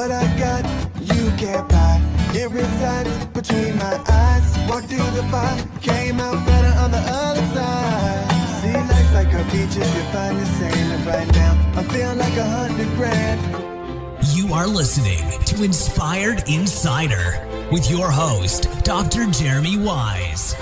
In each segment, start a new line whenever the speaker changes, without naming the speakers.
What I got, you can't buy. It resides between my eyes. Walked through the fire, came out better on the other side. See, life's like a beach if you find the same. And right now, I'm feeling like 100 grand.
You are listening to Inspired Insider with your host, Dr. Jeremy Wise.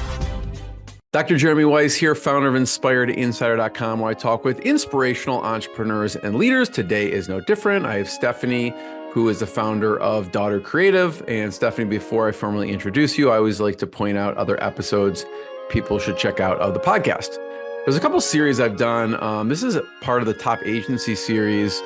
Dr. Jeremy Wise here, founder of InspiredInsider.com, where I talk with inspirational entrepreneurs and leaders. Today is no different. I have Stephanie, who is the founder of Daughter Creative. And Stephanie, before I formally introduce you, I always like to point out other episodes people should check out of the podcast. There's a couple series I've done. This is part of the Top Agency series.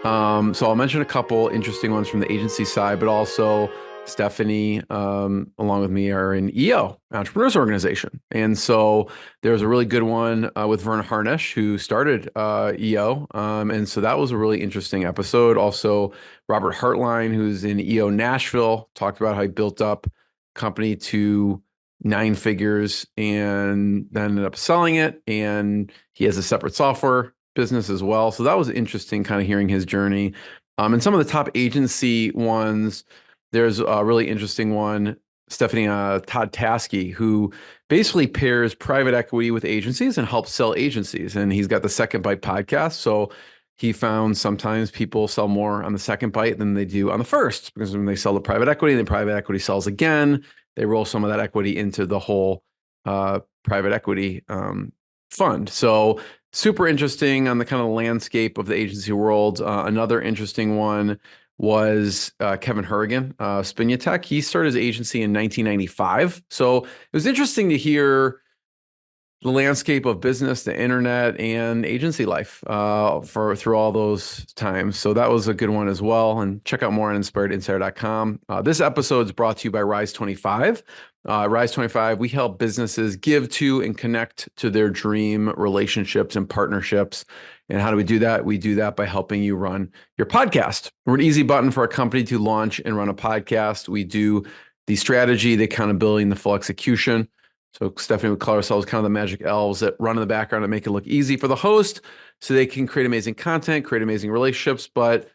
So I'll mention a couple interesting ones from the agency side, but also Stephanie, along with me, are in EO, Entrepreneurs Organization. And so there's a really good one with Vern Harnish, who started EO. And so that was a really interesting episode. Also, Robert Hartline, who's in EO Nashville, talked about how he built up a company to 9 figures and then ended up selling it. And he has a separate software business as well. So that was interesting, kind of hearing his journey. And some of the top agency ones, there's a really interesting one, Stephanie Todd Taskey, who basically pairs private equity with agencies and helps sell agencies. And he's got the Second Bite podcast. So he found sometimes people sell more on the second bite than they do on the first, because when they sell the private equity, then private equity sells again, they roll some of that equity into the whole private equity fund. So super interesting on the kind of landscape of the agency world. Another interesting one was Kevin Hurrigan, Spinutech. He started his agency in 1995. So it was interesting to hear the landscape of business, the internet, and agency life through all those times. So that was a good one as well. And check out more on InspiredInsider.com. This episode is brought to you by Rise 25. Rise 25, we help businesses give to and connect to their dream relationships and partnerships. And how do we do that? We do that by helping you run your podcast. We're an easy button for a company to launch and run a podcast. We do the strategy, the accountability, and the full execution. So Stephanie would call ourselves kind of the magic elves that run in the background and make it look easy for the host so they can create amazing content, create amazing relationships, but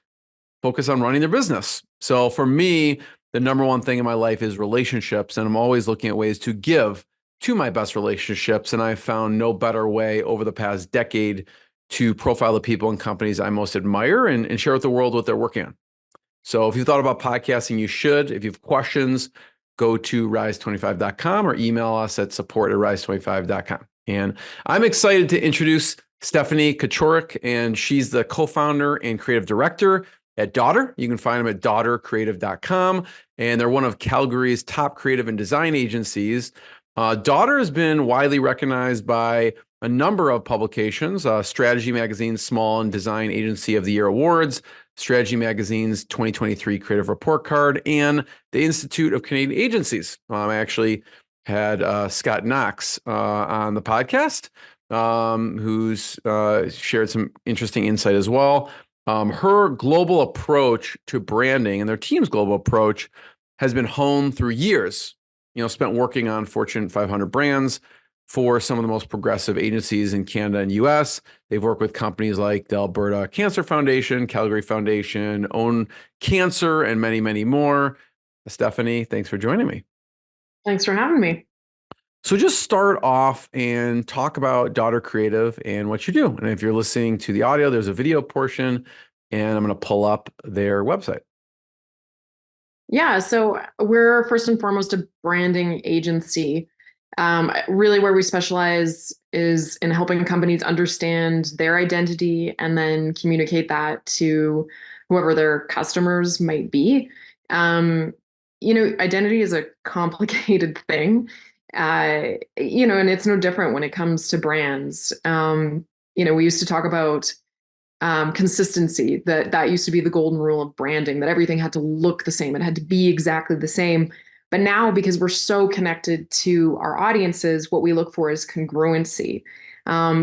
focus on running their business. So for me, the number one thing in my life is relationships, and I'm always looking at ways to give to my best relationships. And I've found no better way over the past decade to profile the people and companies I most admire and share with the world what they're working on. So if you thought about podcasting, you should. If you have questions, go to rise25.com or email us at support@rise25.com. And I'm excited to introduce Stephanie Kochorek, and she's the co-founder and creative director at Daughter. You can find them at daughtercreative.com, and they're one of Calgary's top creative and design agencies. Daughter has been widely recognized by a number of publications, Strategy Magazine's Small and Design Agency of the Year Awards, Strategy Magazine's 2023 Creative Report Card, and the Institute of Canadian Agencies. I actually had Scott Knox on the podcast, who's shared some interesting insight as well. Her global approach to branding and their team's global approach has been honed through years, spent working on Fortune 500 brands for some of the most progressive agencies in Canada and US. They've worked with companies like the Alberta Cancer Foundation, Calgary Foundation, Own Cancer, and many, many more. Stephanie, thanks for joining me.
Thanks for having me.
So just start off and talk about Daughter Creative and what you do. And if you're listening to the audio, there's a video portion, and I'm going to pull up their website.
Yeah, so we're first and foremost a branding agency. Really where we specialize is in helping companies understand their identity and then communicate that to whoever their customers might be. Identity is a complicated thing, and it's no different when it comes to brands. We used to talk about consistency, that used to be the golden rule of branding, that everything had to look the same. It had to be exactly the same. But now, because we're so connected to our audiences, what we look for is congruency.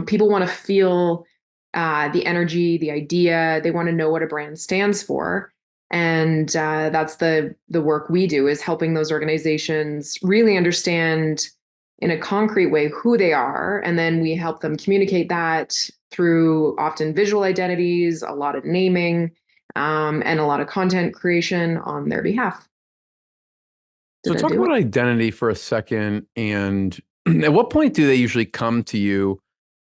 People want to feel the energy, the idea. They want to know what a brand stands for. And that's the work we do, is helping those organizations really understand in a concrete way who they are. And then we help them communicate that through often visual identities, a lot of naming, and a lot of content creation on their behalf.
So talk about identity for a second. And at what point do they usually come to you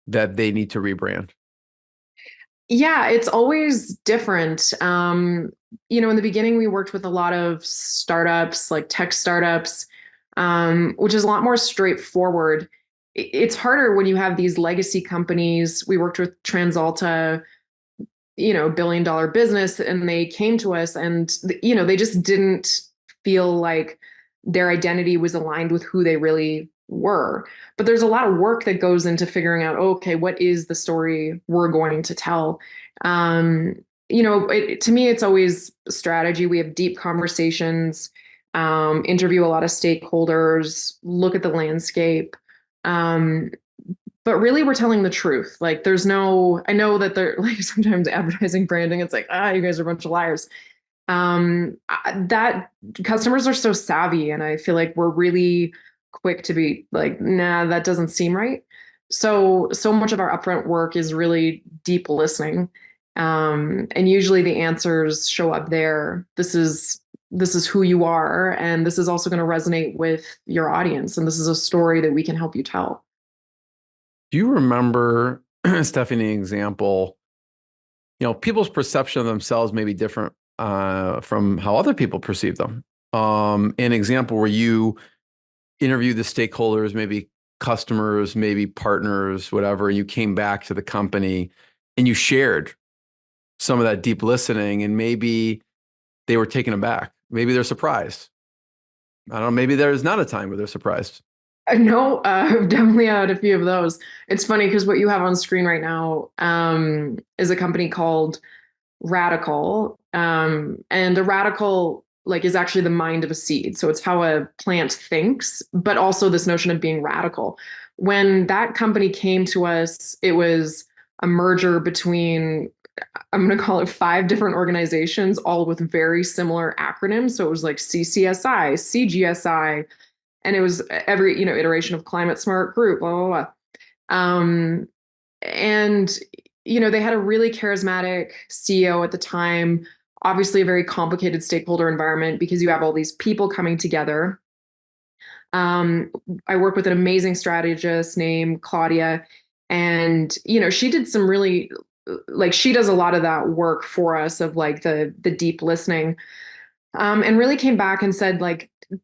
that they need to rebrand?
Yeah, it's always different. In the beginning, we worked with a lot of startups, like tech startups, which is a lot more straightforward. It's harder when you have these legacy companies. We worked with TransAlta, billion-dollar business, and they came to us and, they just didn't feel like their identity was aligned with who they really were. But there's a lot of work that goes into figuring out, okay, what is the story we're going to tell? To me, it's always strategy. We have deep conversations, interview a lot of stakeholders, look at the landscape. But really, we're telling the truth. Like, I know that they're like sometimes advertising branding, it's like, you guys are a bunch of liars. That customers are so savvy, and I feel like we're really quick to be like, nah, that doesn't seem right. So much of our upfront work is really deep listening. And usually the answers show up there. This is who you are, and this is also going to resonate with your audience, and this is a story that we can help you tell.
Do you remember, Stephanie, an example? People's perception of themselves may be different from how other people perceive them. An example where you interviewed the stakeholders, maybe customers, maybe partners, whatever, and you came back to the company and you shared some of that deep listening, and maybe they were taken aback. Maybe they're surprised. I don't know. Maybe there's not a time where they're surprised.
No, I've definitely had a few of those. It's funny because what you have on screen right now is a company called Radical. And a radical is actually the mind of a seed. So it's how a plant thinks, but also this notion of being radical. When that company came to us, it was a merger between, I'm going to call it 5 different organizations, all with very similar acronyms. So it was like CCSI, CGSI, and it was every, iteration of climate smart group, blah, blah, blah. And, they had a really charismatic CEO at the time, obviously a very complicated stakeholder environment because you have all these people coming together. I work with an amazing strategist named Claudia, and, she did some really, she does a lot of that work for us of the deep listening, and really came back and said,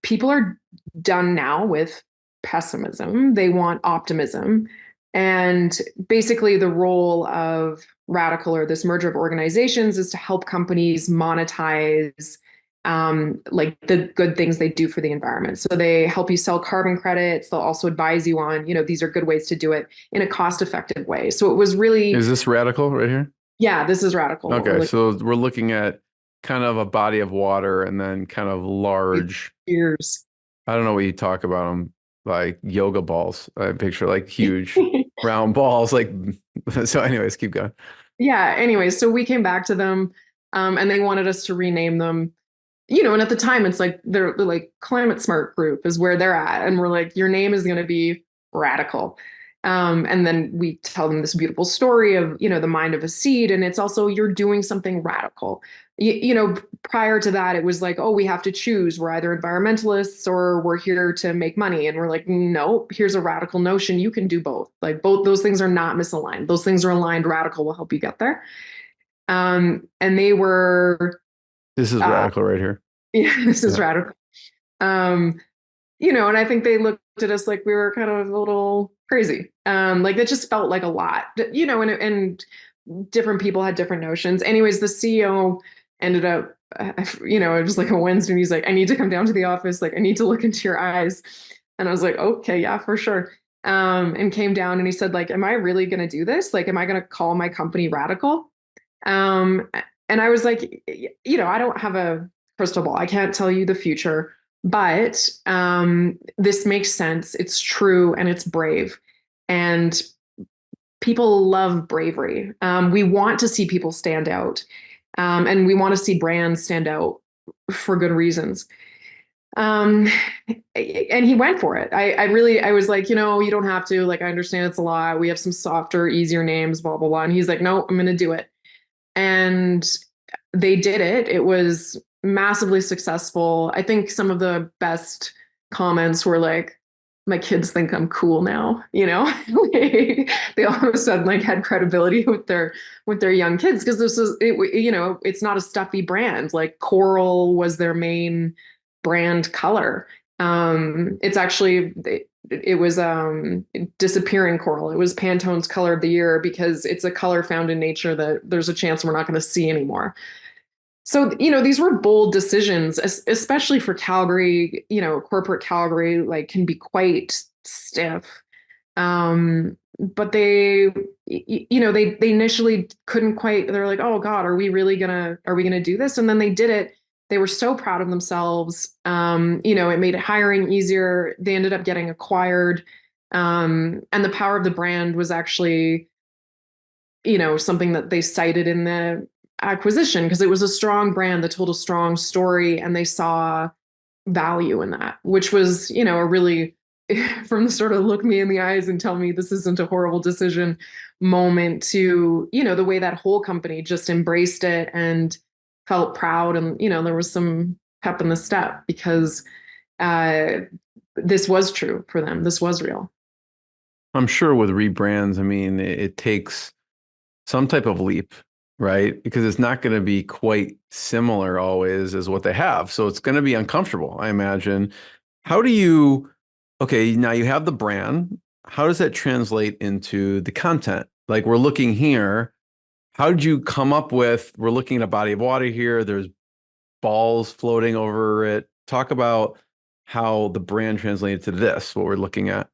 people are done now with pessimism. They want optimism. And basically the role of Radical, or this merger of organizations, is to help companies monetize the good things they do for the environment. So they help you sell carbon credits. They'll also advise you on, these are good ways to do it in a cost-effective way. So it was really...
Is this Radical right here?
Yeah, this is Radical.
Okay, so we're looking at kind of a body of water and then kind of large...
Ears.
I don't know what you talk about them, like yoga balls. I picture huge round balls. So anyways, keep going.
Yeah. Anyways, so we came back to them, and they wanted us to rename them, and at the time it's they're Climate Smart Group is where they're at. And we're like, your name is going to be Radical. And then we tell them this beautiful story of, the mind of a seed. And it's also, you're doing something radical. Prior to that, it was we have to choose. We're either environmentalists or we're here to make money. And we're like, no, here's a radical notion. You can do both. Both those things are not misaligned. Those things are aligned. Radical will help you get there. And they were...
This is Radical right here.
Yeah, this is Radical. And I think they looked at us like we were kind of a little crazy. That just felt like a lot, and different people had different notions. Anyways, the CEO ended up, it was a Wednesday, and he's like, I need to come down to the office. I need to look into your eyes. And I was like, okay, yeah, for sure. And came down, and he said, am I really going to do this? Am I going to call my company Radical? And I was like, I don't have a crystal ball. I can't tell you the future, but this makes sense. It's true, and it's brave. And people love bravery. We want to see people stand out, and we want to see brands stand out for good reasons. And he went for it. I was like, you don't have to. I understand it's a lot. We have some softer, easier names, blah, blah, blah. And he's like, no, I'm going to do it. And they did it. It was massively successful. I think some of the best comments were like, my kids think I'm cool now, you know? They all of a sudden like had credibility with their young kids because this is it, you know, it's not a stuffy brand. Like coral was their main brand color. It's actually it was disappearing coral. It was Pantone's color of the year because it's a color found in nature that there's a chance we're not going to see anymore. So, you know, these were bold decisions, especially for Calgary, you know, corporate Calgary, like can be quite stiff. But you know, they initially couldn't quite, they're like, oh God, are we gonna do this? And then they did it. They were so proud of themselves. You know, it made hiring easier. They ended up getting acquired. And the power of the brand was actually, you know, something that they cited in the acquisition because it was a strong brand that told a strong story and they saw value in that, which was, you know, a really from the sort of look me in the eyes and tell me this isn't a horrible decision moment to, you know, the way that whole company just embraced it and felt proud. And, you know, there was some pep in the step because uh, this was true for them. This was real.
I'm sure with rebrands, I mean, it takes some type of leap, right? Because it's not going to be quite similar always as what they have. So it's going to be uncomfortable, I imagine. How do you, okay, now you have the brand. How does that translate into the content? Like we're looking here. How did you come up with, we're looking at a body of water here. There's balls floating over it. Talk about how the brand translated to this, what we're looking at.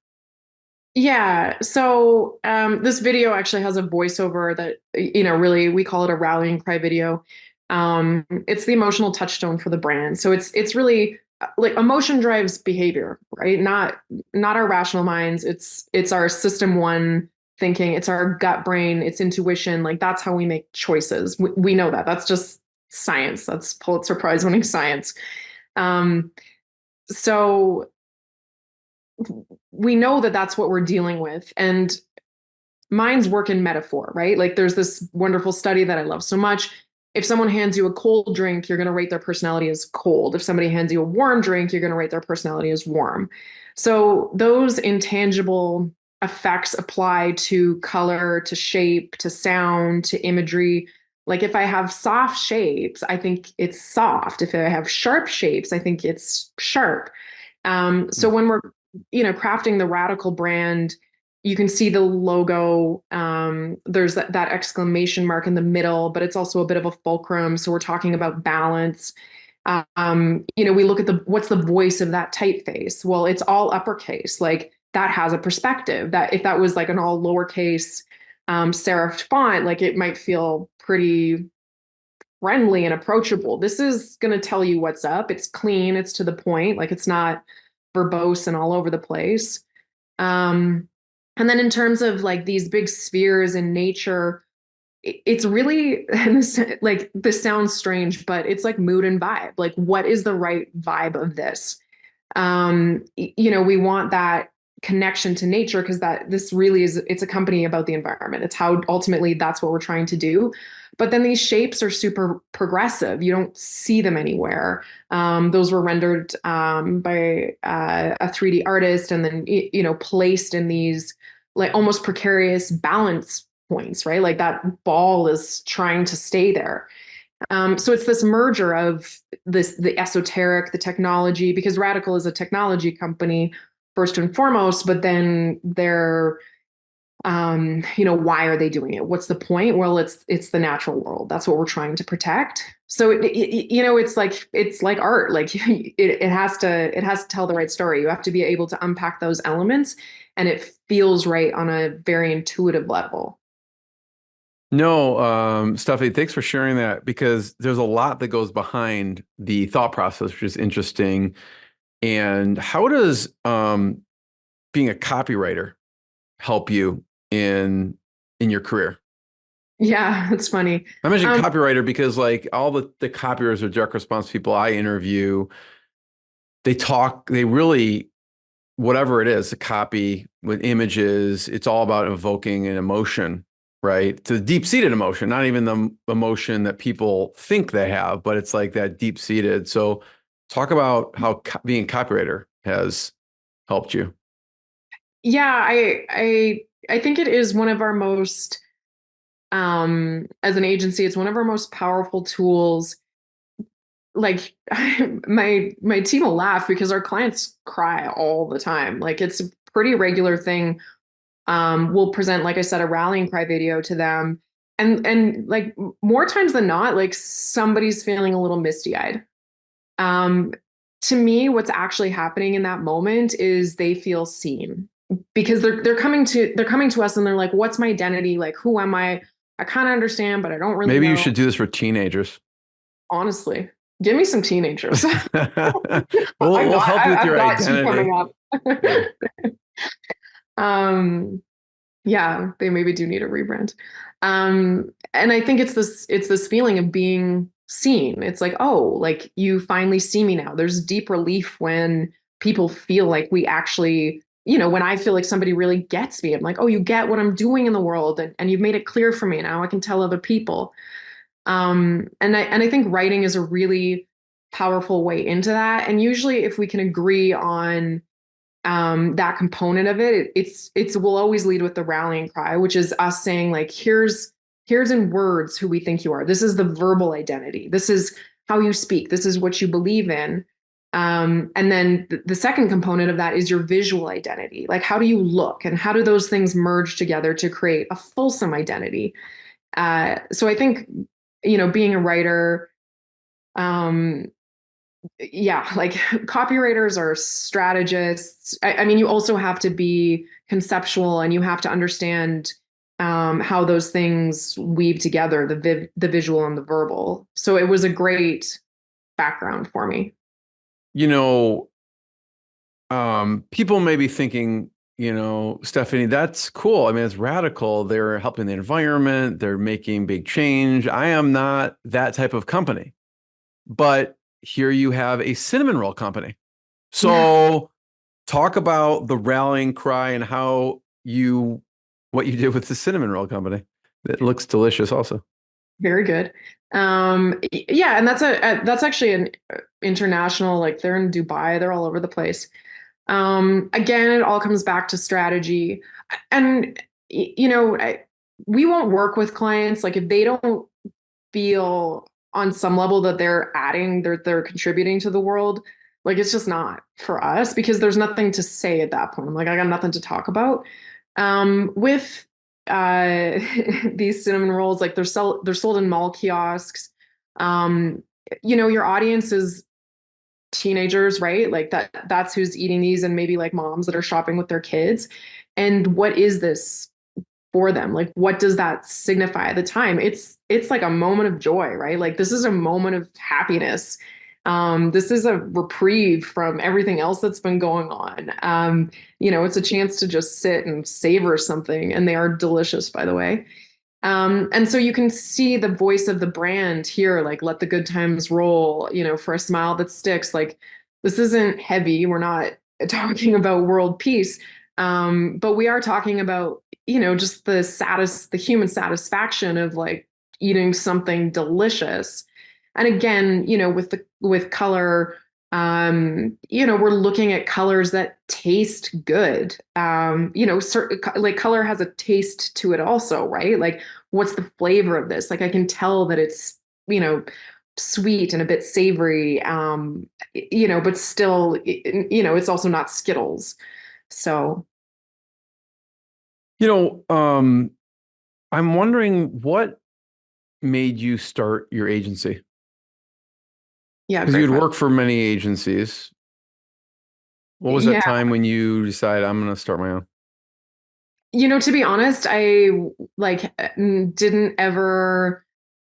Yeah. So this video actually has a voiceover that, you know, really we call it a rallying cry video. It's the emotional touchstone for the brand. So it's really like emotion drives behavior, right? Not our rational minds. It's our system one thinking. It's our gut brain. It's intuition. Like that's how we make choices. We know that. That's just science. That's Pulitzer Prize winning science. Um, so we know that that's what we're dealing with. And minds work in metaphor, right? Like there's this wonderful study that I love so much. If someone hands you a cold drink, you're going to rate their personality as cold. If somebody hands you a warm drink, you're going to rate their personality as warm. So those intangible effects apply to color, to shape, to sound, to imagery. Like if I have soft shapes, I think it's soft. If I have sharp shapes, I think it's sharp. So when we're, you know, crafting the radical brand, you can see the logo. There's that exclamation mark in the middle, but it's also a bit of a fulcrum. So we're talking about balance. You know, we look at what's the voice of that typeface? Well, it's all uppercase. Like that has a perspective. That if that was like an all lowercase serifed font, like it might feel pretty friendly and approachable. This is going to tell you what's up. It's clean. It's to the point. Like it's not verbose and all over the place. And then in terms of like these big spheres in nature, it's really like this sounds strange, but it's like mood and vibe. Like, what is the right vibe of this? You know, we want that connection to nature because that this really is it's a company about the environment. It's how ultimately that's what we're trying to do. But then these shapes are super progressive. You don't see them anywhere. Those were rendered by a 3D artist and then you know placed in these like almost precarious balance points, right? Like that ball is trying to stay there. So it's this merger of the esoteric, the technology, because Radical is a technology company first and foremost, but then they're, you know, why are they doing it? What's the point? Well, it's the natural world. That's what we're trying to protect. So you know, it's like art. Like it has to tell the right story. You have to be able to unpack those elements, and it feels right on a very intuitive level.
No, Stephanie, thanks for sharing that because there's a lot that goes behind the thought process, which is interesting. And how does being a copywriter help you in your career?
Yeah, it's funny.
I mentioned copywriter because like all the copywriters or direct response people I interview, they really, whatever it is, the copy with images, it's all about evoking an emotion. right? To deep-seated emotion, not even the emotion that people think they have, but it's like that deep-seated. So talk about how being a copywriter has helped you.
Yeah, I think it is one of our most, as an agency, it's one of our most powerful tools. Like my team will laugh because our clients cry all the time. Like it's a pretty regular thing. We'll present, like I said, a rallying cry video to them. And like more times than not, like somebody's feeling a little misty-eyed. Um, to me, what's actually happening in that moment is they feel seen because they're coming to us and they're like, what's my identity? Like, who am I? I kind of understand, but I don't really
Maybe you
know.
should do this for teenagers.
Honestly, give me some teenagers.
We'll help you with
I've
your
got two
identity.
coming up.
Yeah.
Yeah, they maybe do need a rebrand. And I think it's this feeling of being seen. It's like, oh, like you finally see me now. There's deep relief when people feel like we actually, when I feel like somebody really gets me. I'm like, oh, you get what I'm doing in the world, and you've made it clear for me. Now I can tell other people. And I think writing is a really powerful way into that. And usually if we can agree on that component of it, it's will always lead with the rallying cry, which is us saying like, here's in words who we think you are. This is the verbal identity. This is how you speak. This is what you believe in. And then the second component of that is your visual identity. Like, how do you look, and how do those things merge together to create a fulsome identity? So I think, being a writer, um, yeah, like copywriters are strategists. I mean, you also have to be conceptual and you have to understand how those things weave together, the visual and the verbal. So it was a great background for me.
You know, people may be thinking, Stephanie, that's cool. I mean, it's radical. They're helping the environment. They're making big change. I am not that type of company. But here you have a cinnamon roll company.
Yeah,
So talk about the rallying cry and what you did with the cinnamon roll company. It looks delicious also.
very good. Yeah, and that's actually an international, like they're in Dubai, they're all over the place. Again, it all comes back to strategy. And, we won't work with clients like if they don't feel on some level that they're contributing to the world. Like it's just not for us because there's nothing to say at that point. I'm like, I got nothing to talk about. With these cinnamon rolls, like they're sold in mall kiosks. Um, your audience is teenagers, right? Like that's who's eating these, and maybe like moms that are shopping with their kids. And what is this for them? Like what does that signify at the time? It's like a moment of joy, right? Like this is a moment of happiness. This is a reprieve from everything else that's been going on. It's a chance to just sit and savor something, and they are delicious, by the way. And so you can see the voice of the brand here, like let the good times roll, for a smile that sticks. Like this isn't heavy. We're not talking about world peace. But we are talking about, just the human satisfaction of like eating something delicious. And again, with color, we're looking at colors that taste good. Like color has a taste to it also, right? Like what's the flavor of this? Like I can tell that it's, sweet and a bit savory, but still, it's also not Skittles. So,
You know, um, I'm wondering what made you start your agency?
yeah,
Because
great
you'd
question.
worked for many agencies. What was that
Yeah.
time when you decided I'm going to start my own?
To be honest, I like didn't ever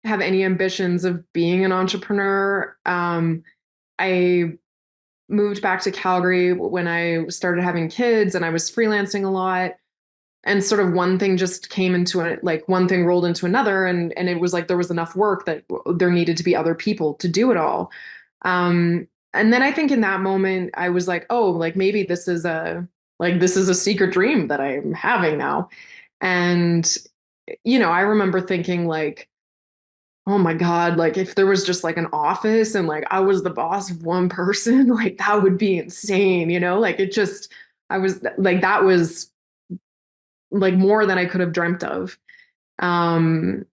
have any ambitions of being an entrepreneur. I moved back to Calgary when I started having kids and I was freelancing a lot. And sort of one thing just came into it, like one thing rolled into another. And it was like there was enough work that there needed to be other people to do it all. And then I think in that moment, I was like, oh, like maybe this is a secret dream that I'm having now. And I remember thinking like, oh my God, like if there was just like an office and like I was the boss of one person, like that would be insane, like I was like, that was like more than I could have dreamt of. Um,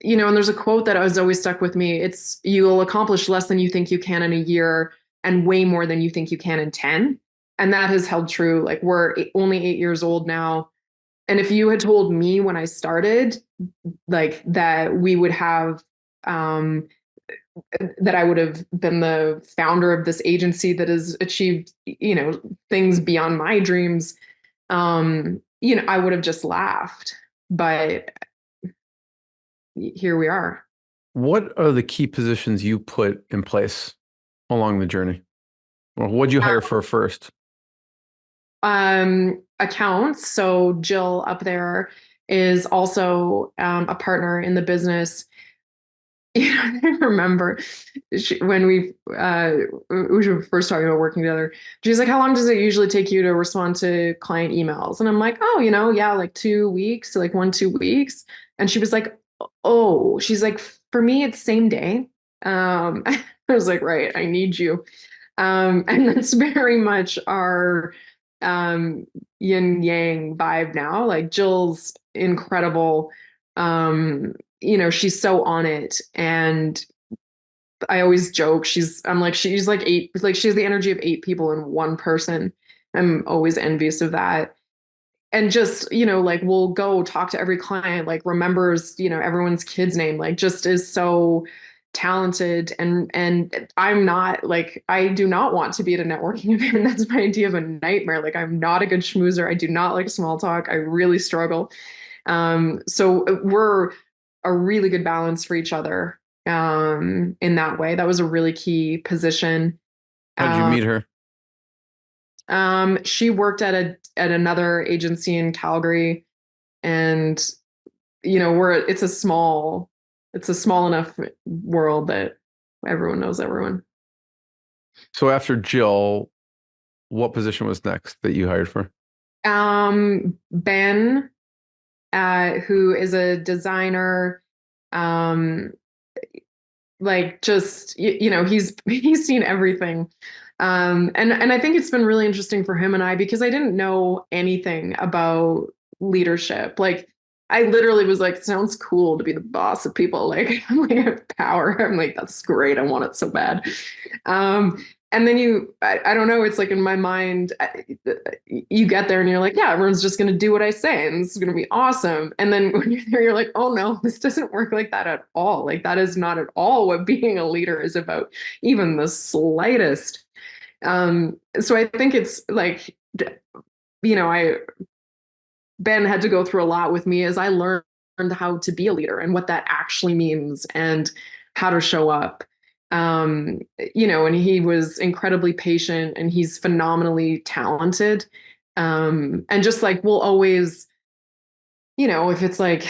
and there's a quote that has always stuck with me. It's you'll accomplish less than you think you can in a year and way more than you think you can in 10. And that has held true. Like we're only 8 years old now. And if you had told me when I started, like that we would have, that I would have been the founder of this agency that has achieved, things beyond my dreams, I would have just laughed. But here we are.
What are the key positions you put in place along the journey? Well, what'd you hire for first?
Accounts. So Jill up there is also a partner in the business. I remember when we were first talking about working together, she's like, how long does it usually take you to respond to client emails? And I'm like, oh, yeah, like 2 weeks, like 1-2 weeks. And she was like, oh, she's like, for me, it's same day. I was like, right, I need you. And that's very much our yin yang vibe now. Like Jill's incredible. She's so on it. And I always joke, she's like eight, like she has the energy of 8 people in one person. I'm always envious of that. And just, like we'll go talk to every client, like remembers, everyone's kid's name, like just is so talented. And I'm not like, I do not want to be at a networking event. That's my idea of a nightmare. Like I'm not a good schmoozer. I do not like small talk. I really struggle. So we're a really good balance for each other in that way. That was a really key position.
How'd you meet her?
She worked at another agency in Calgary, and it's a small enough world that everyone knows everyone.
So after Jill, what position was next that you hired for?
Ben, who is a designer, like just he's seen everything. And I think it's been really interesting for him and I, because I didn't know anything about leadership. Like I literally was like, sounds cool to be the boss of people. Like I'm like, I have power. I'm like, that's great. I want it so bad. And then I don't know, it's like in my mind, you get there and you're like, yeah, everyone's just going to do what I say and this is going to be awesome. And then when you're there, you're like, oh no, this doesn't work like that at all. Like that is not at all what being a leader is about, even the slightest. So I think it's like, Ben had to go through a lot with me as I learned how to be a leader and what that actually means and how to show up. And he was incredibly patient and he's phenomenally talented. And just like, we'll always, if it's like,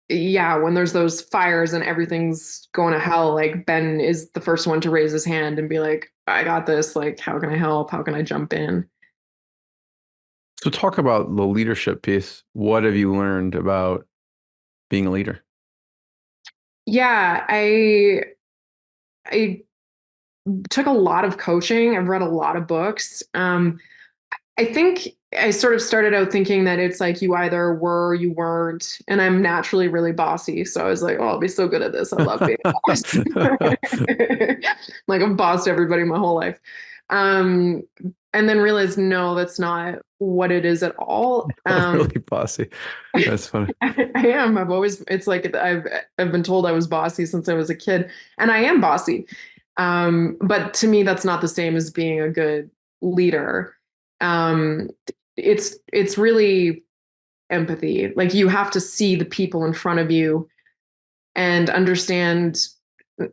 yeah, when there's those fires and everything's going to hell, like Ben is the first one to raise his hand and be like, I got this. Like, how can I help? How can I jump in?
So talk about the leadership piece. What have you learned about being a leader?
Yeah, I took a lot of coaching. I've read a lot of books. I think I sort of started out thinking that it's like you either were or you weren't. And I'm naturally really bossy. So I was like, oh, I'll be so good at this. I love being a boss. Like I've bossed everybody my whole life. And then realized, no, that's not what it is at all.
Really bossy. That's funny.
I am. It's like I've been told I was bossy since I was a kid, and I am bossy. But to me, that's not the same as being a good leader. It's really empathy. Like you have to see the people in front of you and understand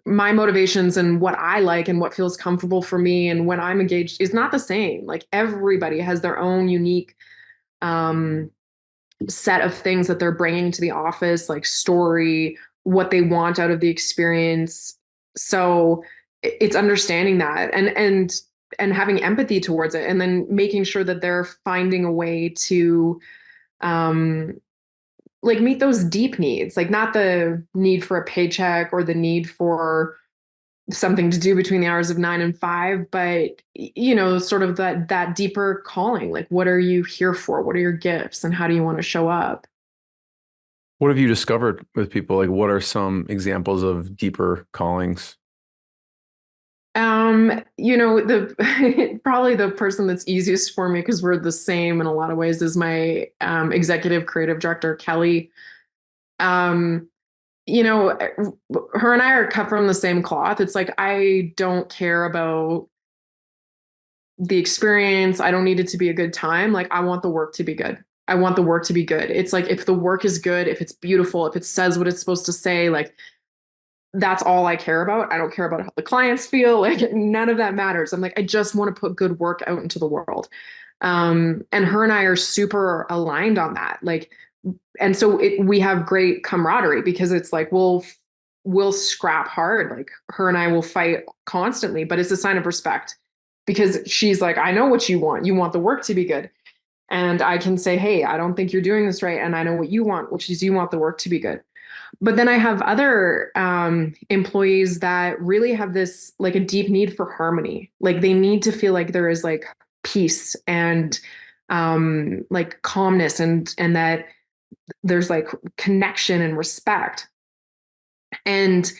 my motivations and what I like and what feels comfortable for me and when I'm engaged is not the same. Like everybody has their own unique set of things that they're bringing to the office, like story, what they want out of the experience. So it's understanding that and having empathy towards it, and then making sure that they're finding a way to like meet those deep needs, like not the need for a paycheck or the need for something to do between the hours of 9 and 5, but sort of that deeper calling. Like, what are you here for? What are your gifts, and how do you want to show up?
What have you discovered with people? Like, what are some examples of deeper callings?
The probably the person that's easiest for me, because we're the same in a lot of ways, is my executive creative director, Kelly. Um, her and I are cut from the same cloth. It's like, I don't care about the experience. I don't need it to be a good time. Like, I want the work to be good. I want the work to be good. It's like, if the work is good, if it's beautiful, if it says what it's supposed to say, like, that's all I care about. I don't care about how the clients feel. Like, none of that matters. I'm like, I just want to put good work out into the world. And her and I are super aligned on that. Like, and so we have great camaraderie, because it's like, we'll scrap hard. Like, her and I will fight constantly, but it's a sign of respect, because she's like, I know what you want. You want the work to be good. And I can say, hey, I don't think you're doing this right. And I know what you want, which is you want the work to be good. But then I have other employees that really have this, like, a deep need for harmony. Like, they need to feel like there is like peace and like calmness, and that there's like connection and respect. And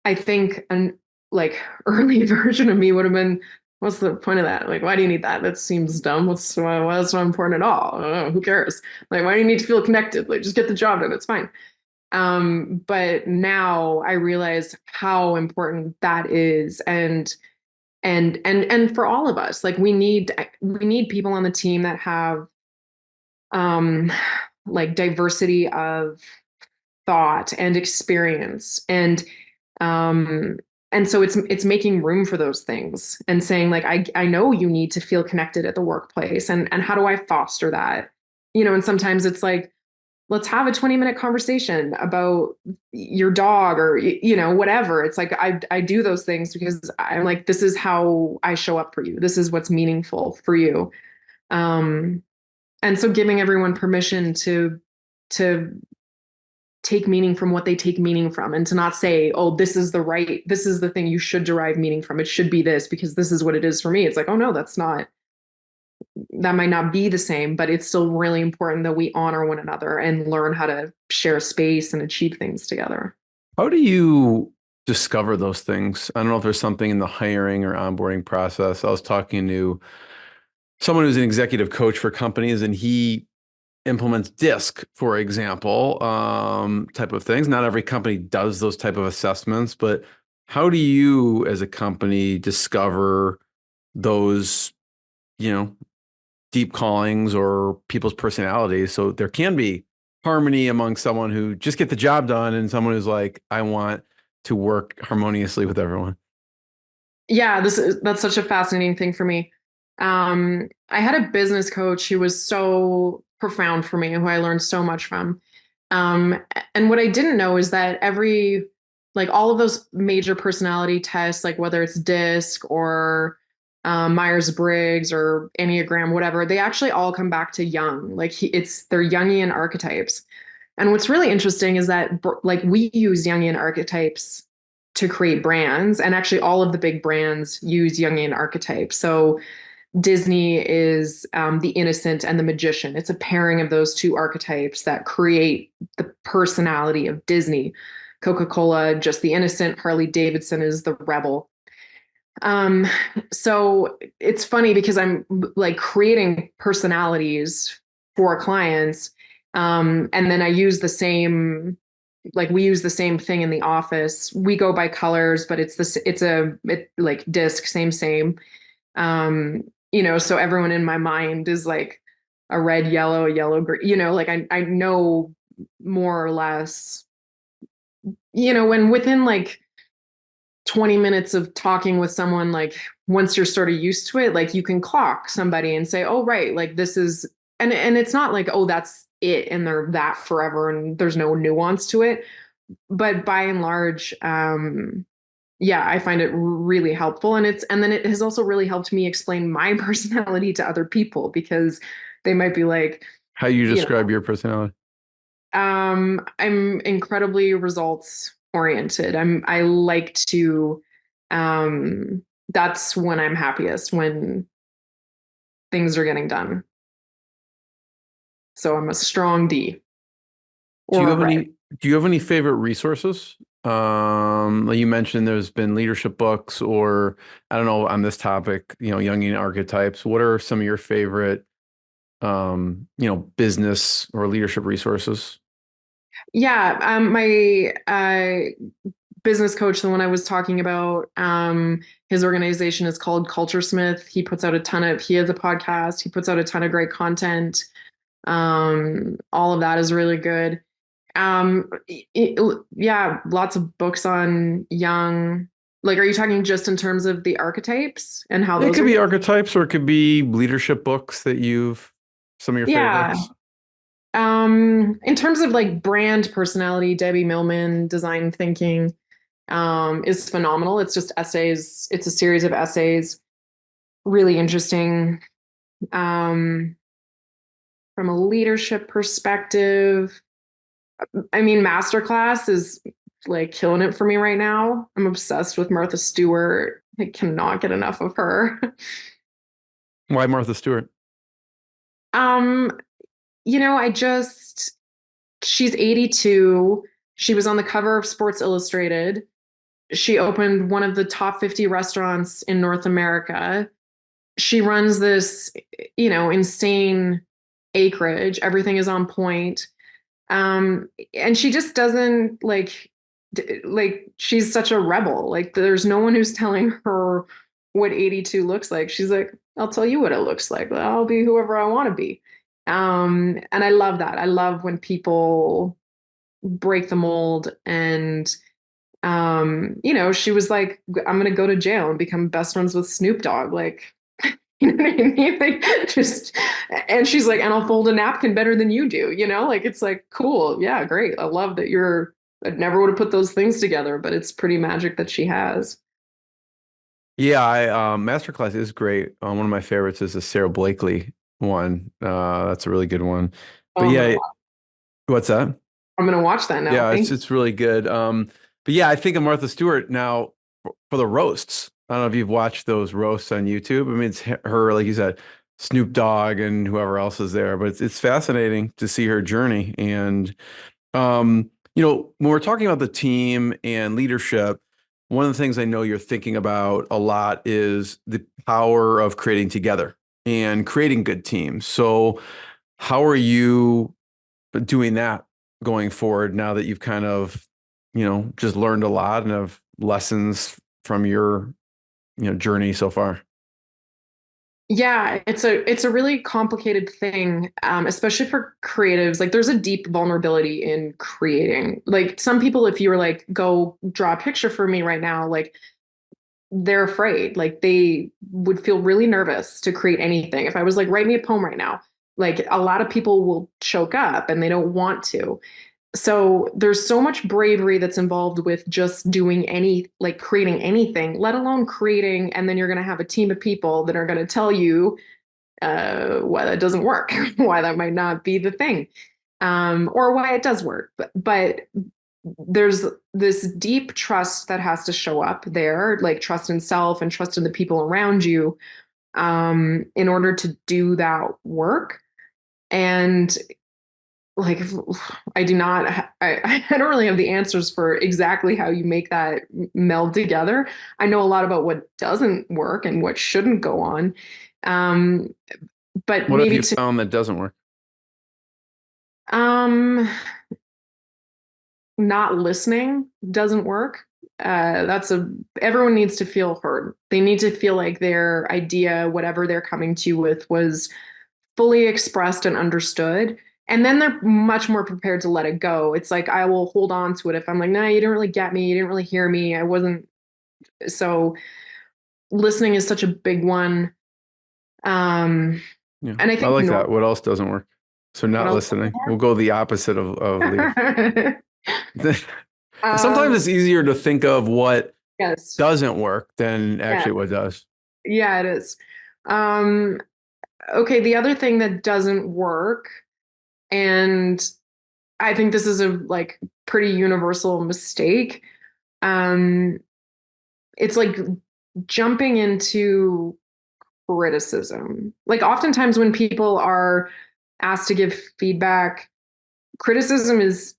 I think an like early version of me would have been, what's the point of that? Like, why do you need that? That seems dumb. Why that's not important at all? Who cares? Like, why do you need to feel connected? Like, just get the job done. It's fine. But now I realize how important that is. And for all of us, like, we need people on the team that have um like diversity of thought and experience, um and so it's making room for those things, and saying, like, I know you need to feel connected at the workplace, and how do I foster that? And sometimes it's like, let's have a 20-minute conversation about your dog, or whatever. It's like, I do those things because I'm like, this is how I show up for you. This is what's meaningful for you. Um, and so giving everyone permission to take meaning from what they take meaning from, and to not say, oh, this is the thing you should derive meaning from. It should be this because this is what it is for me. It's like, oh no, that might not be the same, but it's still really important that we honor one another and learn how to share space and achieve things together.
How do you discover those things? I don't know if there's something in the hiring or onboarding process. I was talking to someone who's an executive coach for companies, and he implements DISC, for example, type of things. Not every company does those type of assessments, but how do you, as a company, discover those, deep callings or people's personalities, so there can be harmony among someone who just get the job done and someone who's like, I want to work harmoniously with everyone?
Yeah, that's such a fascinating thing for me. I had a business coach who was so profound for me, who I learned so much from. Um, and what I didn't know is that like, all of those major personality tests, like whether it's DISC or Myers-Briggs or Enneagram, whatever, they actually all come back to Jung. Like, they're Jungian archetypes. And what's really interesting is that, like, we use Jungian archetypes to create brands, and actually all of the big brands use Jungian archetypes. So Disney is the innocent and the magician. It's a pairing of those two archetypes that create the personality of Disney. Coca-Cola, just the innocent. Harley Davidson is the rebel. Um, so it's funny because I'm like creating personalities for clients. And then I use the same, like, we use the same thing in the office. We go by colors, but it's like DISC, same. Um, so everyone in my mind is like a red, yellow, green, like, I know more or less, when within like 20 minutes of talking with someone, like, once you're sort of used to it, like, you can clock somebody and say, oh, right, like, this is, and it's not like, oh, that's it and they're that forever and there's no nuance to it. But by and large, yeah, I find it really helpful. And then it has also really helped me explain my personality to other people, because they might be like,
How you describe your personality?
I'm incredibly results oriented. I like to, um, that's when I'm happiest, when things are getting done. So I'm a strong D
Do you
or a
have
red.
any do you have any favorite resources? Like you mentioned there's been leadership books or I don't know on this topic, Jungian archetypes. What are some of your favorite business or leadership resources?
Yeah, my business coach, the one I was talking about, his organization is called Culture Smith. He has a podcast, he puts out a ton of great content. All of that is really good. Yeah, lots of books on young. Like, are you talking just in terms of the archetypes and how
It
those
could
are?
be archetypes or it could be leadership books that some of your
Yeah.
favorites.
In terms of like brand personality, Debbie Millman, design thinking, is phenomenal. It's just essays. It's a series of essays, really interesting. Um, from a leadership perspective, I mean, Masterclass is like killing it for me right now. I'm obsessed with Martha Stewart. I cannot get enough of her.
Why Martha Stewart?
um, I just she's 82. She was on the cover of Sports Illustrated. She opened one of the top 50 restaurants in North America. She runs this, insane acreage. Everything is on point. And she just doesn't like she's such a rebel. Like there's no one who's telling her what 82 looks like. She's like, I'll tell you what it looks like. I'll be whoever I want to be. And I love that. I love when people break the mold and she was like, I'm gonna go to jail and become best friends with Snoop Dogg. Like, you know what I mean? Like, just, and she's like, and I'll fold a napkin better than you do, like it's like, cool. Yeah, great. I love that I never would have put those things together, but it's pretty magic that she has.
Yeah, I Masterclass is great. One of my favorites is the Sarah Blakely one. That's a really good one. But
Oh,
yeah, what's that?
I'm gonna watch that now.
Yeah,
Thank
it's really good. But yeah, I think of Martha Stewart now for the roasts. I don't know if you've watched those roasts on YouTube. I mean, it's her, like you said, Snoop Dogg and whoever else is there. But it's fascinating to see her journey. And when we're talking about the team and leadership, one of the things I know you're thinking about a lot is the power of creating together and creating good teams. So, how are you doing that going forward now that you've kind of, just learned a lot and have lessons from your, journey so far?
Yeah, it's a really complicated thing, especially for creatives. Like, there's a deep vulnerability in creating. Like, some people, if you were like, go draw a picture for me right now, like they're afraid. Like, they would feel really nervous to create anything. If I was like, write me a poem right now, like a lot of people will choke up and they don't want to. So there's so much bravery that's involved with just doing like creating anything, let alone creating, and then you're going to have a team of people that are going to tell you why that doesn't work, why that might not be the thing, or why it does work. But there's this deep trust that has to show up there, like trust in self and trust in the people around you, in order to do that work. And like, I do not I don't really have the answers for exactly how you make that meld together. I know a lot about what doesn't work and what shouldn't go on. um but
What have
maybe
you
to
found that doesn't work?
um not listening doesn't work. Everyone needs to feel heard. They need to feel like their idea, whatever they're coming to you with, was fully expressed and understood. And then they're much more prepared to let it go. It's like, I will hold on to it if I'm like, nah, you didn't really get me. You didn't really hear me. I wasn't. So listening is such a big one. Um,
Yeah,
and I
I
think
like that. What else doesn't work? So
what
not
else?
listening. We'll go the opposite of leadership. Sometimes
um,
it's easier to think of what
yes.
doesn't work than
Yeah.
actually what does.
Yeah, it is. Um, okay. The other thing that doesn't work, and I think this is a like pretty universal mistake. Um, it's like jumping into criticism. Like oftentimes when people are asked to give feedback, criticism is,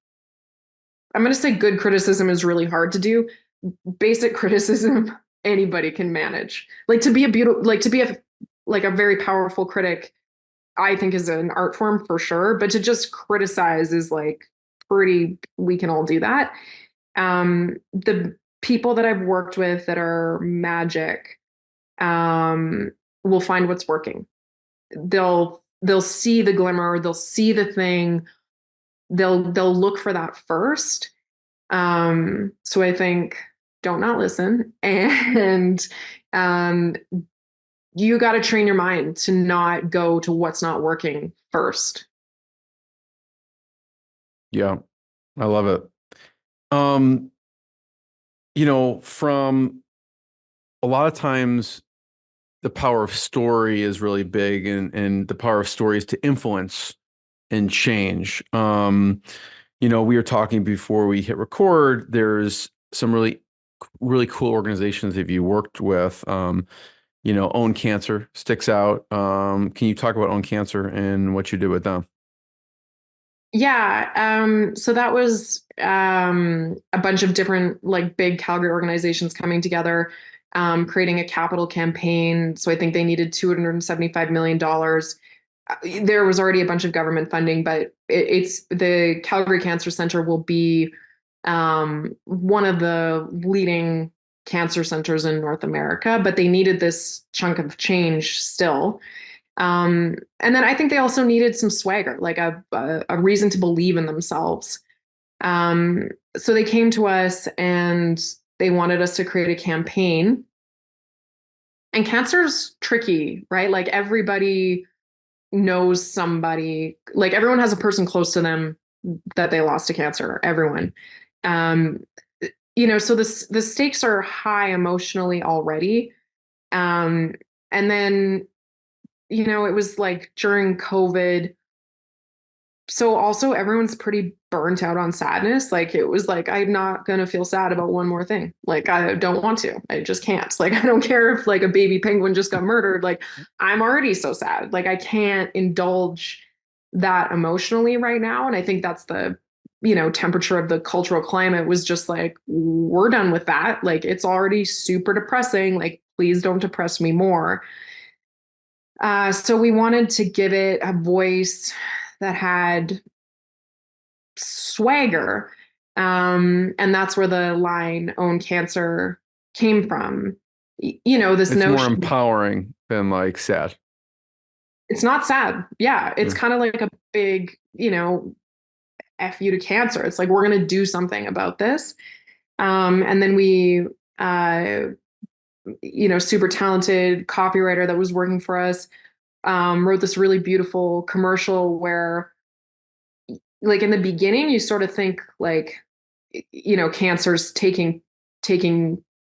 I'm going to say good criticism is really hard to do. Basic criticism, anybody can manage. Like to be a beautiful, like to be a like a very powerful critic, I think is an art form for sure. But to just criticize is like pretty, we can all do that. The people that I've worked with that are magic will find what's working. They'll see the glimmer, they'll see the thing, they'll look for that first. So I think don't not listen and um you got to train your mind to not go to what's not working first.
Yeah, I love it. From a lot of times the power of story is really big, and the power of stories to influence and change. We were talking before we hit record. There's some really cool organizations that you worked with. Own Cancer sticks out. Can you talk about Own Cancer and what you did with them?
Yeah, so that was a bunch of different like big Calgary organizations coming together, creating a capital campaign. So I think they needed $275 million. There was already a bunch of government funding, but it's the Calgary Cancer Center will be one of the leading cancer centers in North America, but they needed this chunk of change still. And then I think they also needed some swagger, like a reason to believe in themselves. So they came to us and they wanted us to create a campaign. And cancer's tricky, right? Like everybody knows somebody, like everyone has a person close to them that they lost to cancer, everyone. Um, so the stakes are high emotionally already. Um, and then it was like during COVID. So also everyone's pretty burnt out on sadness. Like it was like, I'm not going to feel sad about one more thing. Like I don't want to, I just can't. Like, I don't care if like a baby penguin just got murdered. Like I'm already so sad. Like I can't indulge that emotionally right now. And I think that's the, temperature of the cultural climate was just like, we're done with that. Like it's already super depressing. Like, please don't depress me more. So we wanted to give it a voice that had swagger. And that's where the line Own Cancer came from. This
It's more
notion,
empowering than like sad.
it's not sad. Yeah. It's
Yeah.
kind of like a big, F you to cancer. It's like, we're going to do something about this. And then we, super talented copywriter that was working for us, wrote this really beautiful commercial where like in the beginning you sort of think like cancer's taking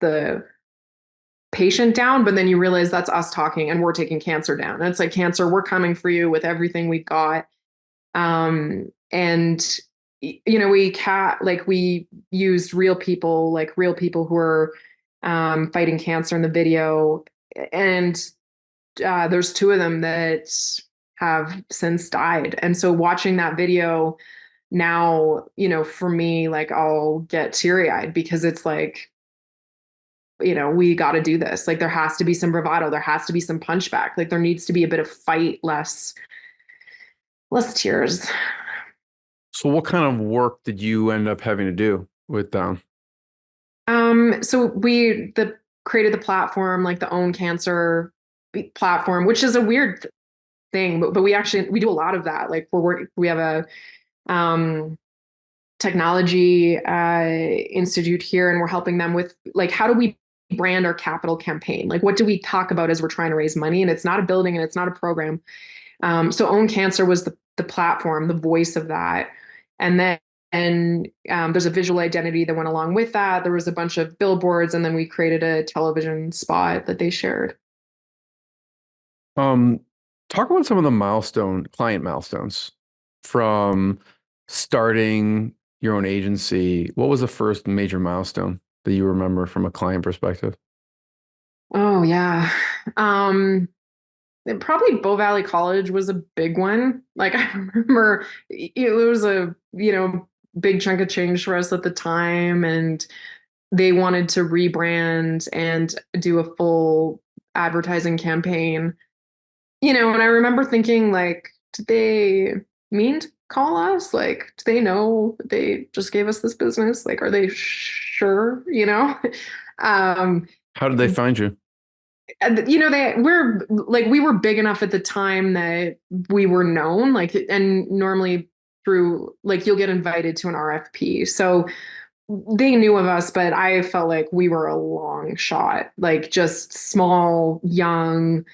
the patient down, but then you realize that's us talking and we're taking cancer down, and it's like, cancer, we're coming for you with everything we've got. And we used real people who are fighting cancer in the video, and there's two of them that have since died. And so watching that video now, for me, like I'll get teary eyed because it's like, we got to do this. Like there has to be some bravado. There has to be some punchback. Like there needs to be a bit of fight, less tears.
So what kind of work did you end up having to do with them?
So created the platform, like the Own Cancer platform, which is a weird thing, but we do a lot of that. Like we have a technology institute here, and we're helping them with like, how do we brand our capital campaign? Like what do we talk about as we're trying to raise money? And it's not a building and it's not a program. So Own Cancer was the platform, the voice of that. And then there's a visual identity that went along with that. There was a bunch of billboards, and then we created a television spot that they shared.
Talk about some of the client milestones from starting your own agency, what was the first major milestone that you remember from a client perspective?
Oh yeah. Probably Bow Valley College was a big one. Like I remember it was a, big chunk of change for us at the time, and they wanted to rebrand and do a full advertising campaign. And I remember thinking like, did they mean to call us? Like, do they know that they just gave us this business? Like, are they sure, Um,
How did they find you?
and, we were big enough at the time that we were known, like, and normally through like you'll get invited to an RFP. So they knew of us, but I felt like we were a long shot, like just small, young,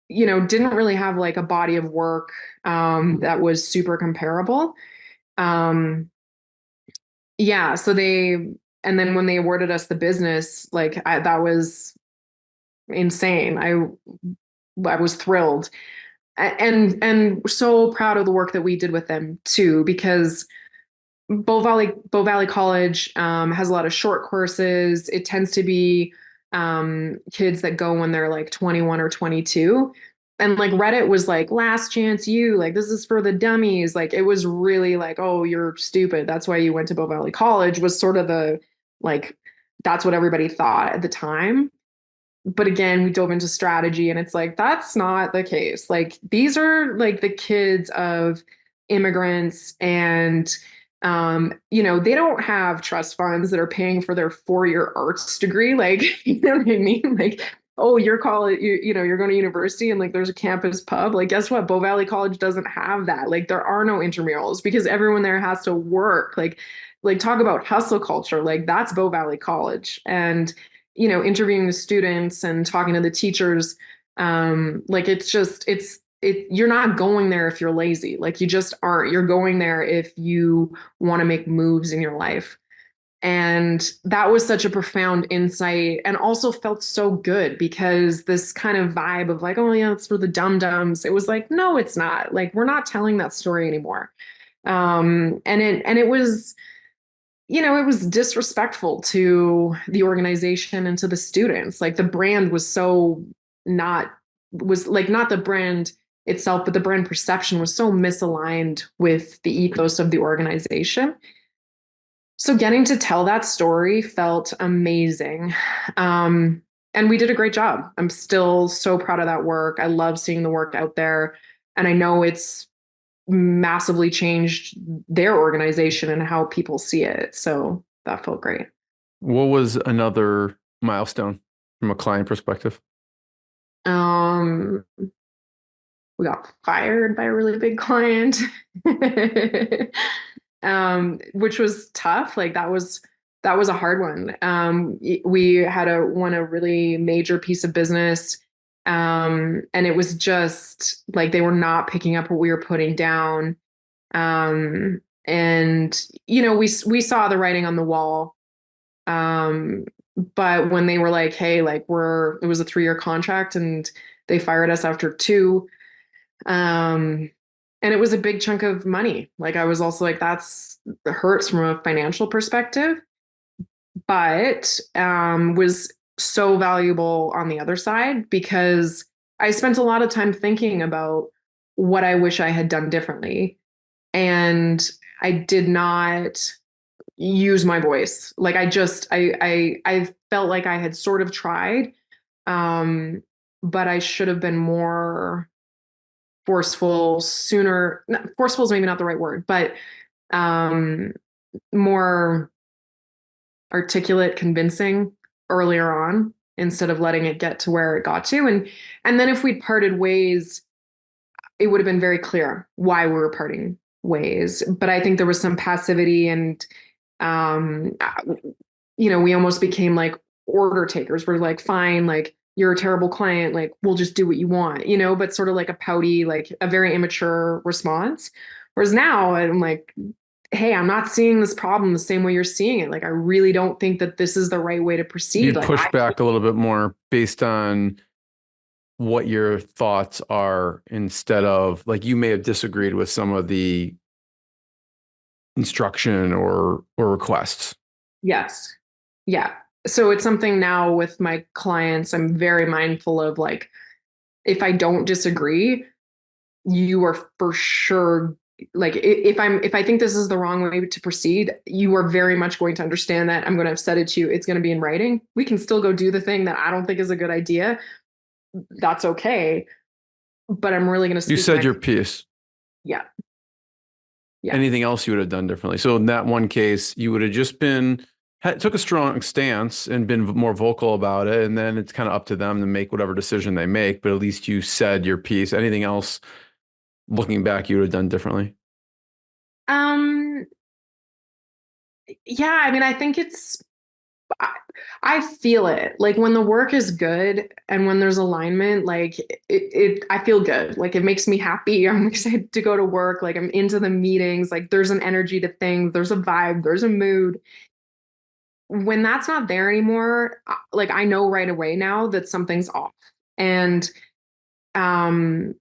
didn't really have like a body of work that was super comparable. Um, yeah, and then when they awarded us the business, like that was insane. I was thrilled and so proud of the work that we did with them too, because Bow Valley College has a lot of short courses. It tends to be kids that go when they're like 21 or 22. And like Reddit was like, last chance you, like, this is for the dummies. Like, it was really like, oh, you're stupid. That's why you went to Bow Valley College, was sort of like, that's what everybody thought at the time. But again, we dove into strategy, and it's like, that's not the case. Like, these are like the kids of immigrants, and they don't have trust funds that are paying for their 4-year arts degree. Like, you know what I mean? Like, oh, you're college, you're going to university and like there's a campus pub. Like, guess what? Bow Valley College doesn't have that. Like, there are no intramurals because everyone there has to work. Like talk about hustle culture. Like, that's Bow Valley College. And interviewing the students and talking to the teachers, like you're not going there if you're lazy. Like, you just aren't. You're going there if you want to make moves in your life. And that was such a profound insight, and also felt so good because this kind of vibe of like, oh yeah, it's for the dum-dums. It was like, no, it's not. Like, we're not telling that story anymore. And it was, it was disrespectful to the organization and to the students. Like, the brand was like not the brand itself, but the brand perception was so misaligned with the ethos of the organization. So getting to tell that story felt amazing. And we did a great job. I'm still so proud of that work. I love seeing the work out there. And I know it's massively changed their organization and how people see it. So that felt great.
What was another milestone from a client perspective?
Um, we got fired by a really big client, which was tough. Like, that was a hard one. We had won a really major piece of business. And it was just like they were not picking up what we were putting down. And we saw the writing on the wall. But when they were like, hey, like it was a 3-year contract and they fired us after 2. And it was a big chunk of money. Like, I was also like, it hurts from a financial perspective, but was so valuable on the other side because I spent a lot of time thinking about what I wish I had done differently. And I did not use my voice. Like, I felt like I had sort of tried, but I should have been more forceful sooner. Forceful is maybe not the right word, but more articulate, convincing earlier on, instead of letting it get to where it got to. And then if we'd parted ways, it would have been very clear why we were parting ways. But I think there was some passivity, and we almost became like order takers. We're like, fine, like, you're a terrible client, like, we'll just do what you want, but sort of like a pouty, like a very immature response. Whereas now I'm like, hey, I'm not seeing this problem the same way you're seeing it. Like, I really don't think that this is the right way to proceed.
You'd
Like,
push back a little bit more based on what your thoughts are, instead of like, you may have disagreed with some of the instruction or requests.
Yes. Yeah. So it's something now with my clients, I'm very mindful of, like, if I don't disagree, you are for sure, like, if I think this is the wrong way to proceed, you are very much going to understand that I'm going to have said it to you. It's going to be in writing. We can still go do the thing that I don't think is a good idea. That's okay. But I'm really going to
You
speak
said
my,
your piece.
yeah. Yeah.
Anything else you would have done differently? So in that one case, you would have just took a strong stance and been more vocal about it. And then it's kind of up to them to make whatever decision they make. But at least you said your piece. Anything else, looking back, you would have done differently?
Um, yeah, I mean, I think I, I feel it. Like, when the work is good and when there's alignment, like, I feel good. Like, it makes me happy. I'm excited to go to work. Like, I'm into the meetings. Like, there's an energy to things. There's a vibe. There's a mood. When that's not there anymore, like, I know right away now that something's off. And um,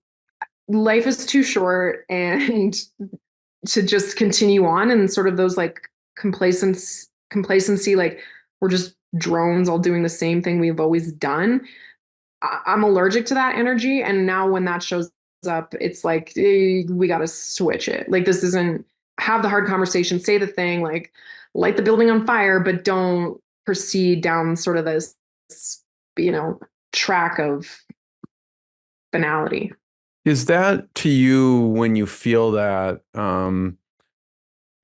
life is too short, and to just continue on and sort of those, like, complacency, like, we're just drones all doing the same thing we've always done. I'm allergic to that energy. And now when that shows up, it's like, we got to switch it. Like, this isn't, have the hard conversation, say the thing, like, light the building on fire, but don't proceed down sort of this, you know, track of banality.
Is that to you when you feel that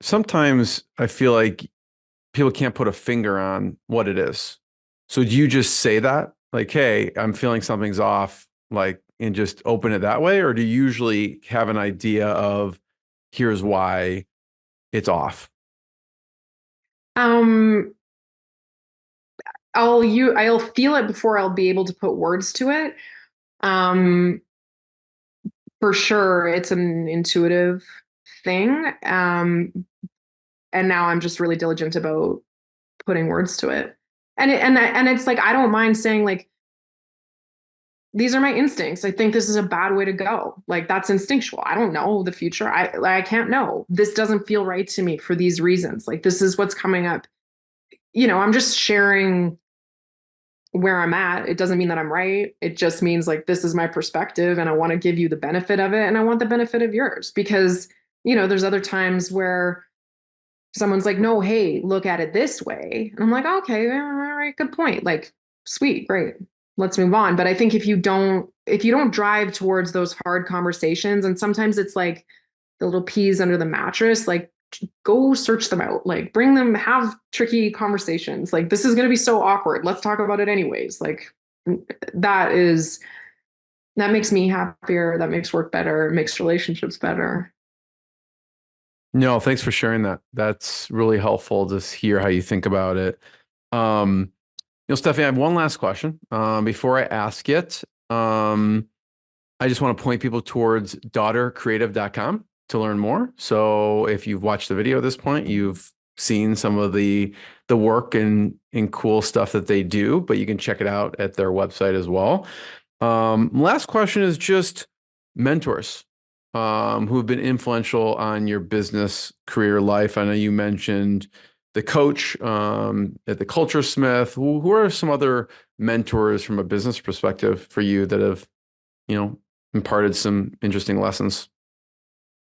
sometimes I feel like people can't put a finger on what it is. So do you just say that? Like, hey, I'm feeling something's off, like, and just open it that way? Or do you usually have an idea of here's why it's off?
Um, I'll feel it before I'll be able to put words to it. Um, for sure, it's an intuitive thing. And now I'm just really diligent about putting words to it. And it's like, I don't mind saying, like, these are my instincts. I think this is a bad way to go. Like, that's instinctual. I don't know the future. I can't know. This doesn't feel right to me for these reasons. Like, this is what's coming up. I'm just sharing where I'm at. It doesn't mean that I'm right. It just means, like, this is my perspective and I want to give you the benefit of it and I want the benefit of yours, because, there's other times where someone's like, no, hey, look at it this way. And I'm like, okay, all right, good point. Like, sweet, great. Let's move on. But I think if you don't drive towards those hard conversations, and sometimes it's like the little peas under the mattress, like, go search them out, like, bring them, have tricky conversations. Like, this is going to be so awkward. Let's talk about it anyways. Like, that is, that makes me happier. That makes work better, makes relationships better.
No, thanks for sharing that. That's really helpful to hear how you think about it. Stephanie, I have one last question. Before I ask it, I just want to point people towards daughtercreative.com to learn more. So if you've watched the video at this point, you've seen some of the work and cool stuff that they do, but you can check it out at their website as well. Last question is just mentors who have been influential on your business, career, life. I know you mentioned the coach at the Culture Smith. Who are some other mentors from a business perspective for you that have, imparted some interesting lessons?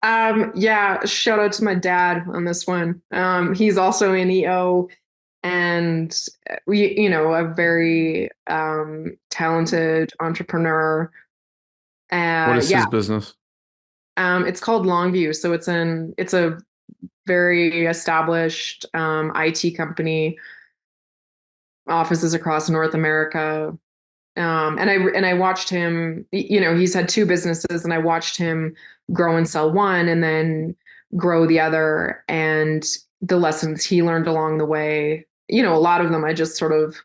Yeah, shout out to my dad on this one. He's also an EO, and a very talented entrepreneur.
What is
Yeah,
his business?
it's called Longview. So it's a very established IT company, offices across North America. And I watched him, he's had two businesses, and I watched him grow and sell one and then grow the other. And the lessons he learned along the way, a lot of them I just sort of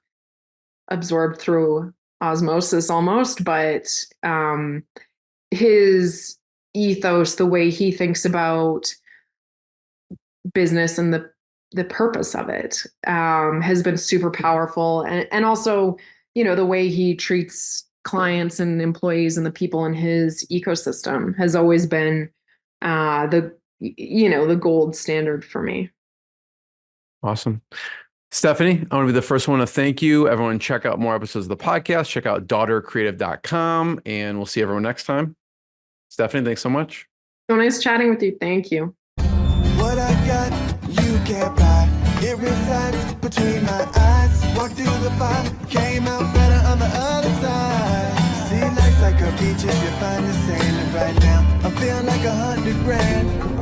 absorbed through osmosis almost. But his ethos, the way he thinks about business and the purpose of it, has been super powerful. And also, the way he treats clients and employees and the people in his ecosystem has always been the the gold standard for me.
Awesome. Stephanie, I want to be the first one to thank you. Everyone, check out more episodes of the podcast. Check out daughtercreative.com, and we'll see everyone next time. Stephanie, thanks so much.
So nice chatting with you. Thank you.
What I got, you can't buy. It resides between my eyes. Walked through the fire, came out better on the other side. See, life's like a beach if you find the sailing right now. I feel like $100 grand.